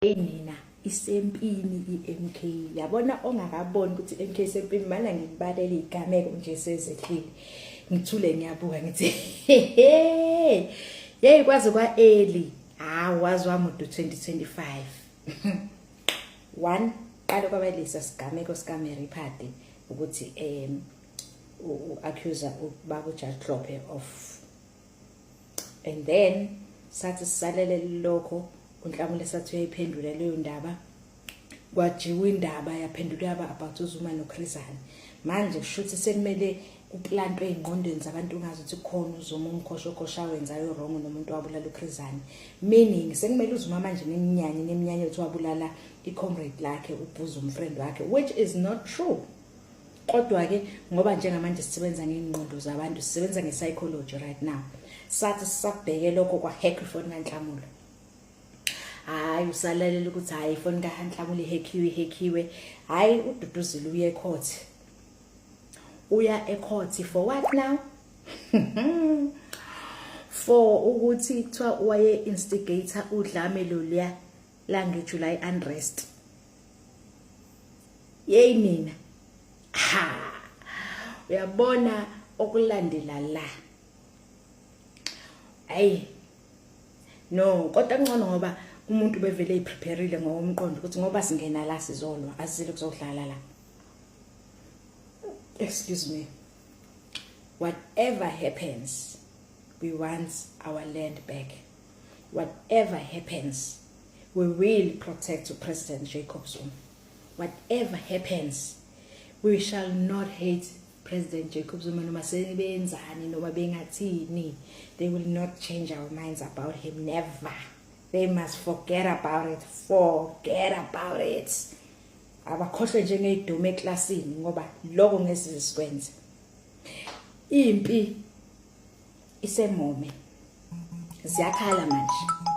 Nina isempini iMK yabona ongakaboni ukuthi iMK isempini mana ngibalele igameko nje sezehlile ngithule ngiyabuka ngithi hey kwazi kwa early wazi wami udu 2025 one qale kwabalisa sigameko sika Mary Phate ukuthi accuser ubaba Judge Hlophe of, and then sathi sisalele lokho uNhlamulo sathi uyayiphendula leyo ndaba kwajiwa indaba yaphendulwa about uZuma noChrizane. Manje kushuthi sekumele kuplantwe ezingqondweni zabantu ngazi ukuthi khona uZuma umkhoshokosha wenzayo wrong nomuntu wabulala uChrizane, meaning sekumele uZuma manje neminyanya ukuthi wabulala icomrade lakhe uBuza umfriend wakhe, which is not true. Kodwa ke ngoba njengamanje sisebenza ngengqondo zabantu, sisebenza nge-psychology right now, sathi sisabheke lokho kwa hack phone kaNhlamulo. Hayi usalalela ukuthi hayi ifoni kaNhlamulo ihackiwe. Hayi uDuduzile uye ecourt. Uya ecourt for what now? For ukuthi kuthiwa waye instigator udlame loluya lange July unrest. Yey nina. Uyabona okulandela la. Hayi. No, kodwa ngcono ngoba umuntu bevele iprepareile ngokomqondo ukuthi ngoba singena la sizolwa asizile kuzodlala la. Excuse me. Whatever happens, we want our land back. Whatever happens, we will protect President Jacob Zuma. Whatever happens, we shall not hate President Jacob Zuma noma sebenzani noma bengathini. They will not change our minds about him, never. They must forget about it. Forget about it. Abakhohlwe njengedume eklasini ngoba lokho ngesisikwenze. Impi isemome. Ziyakhala manje.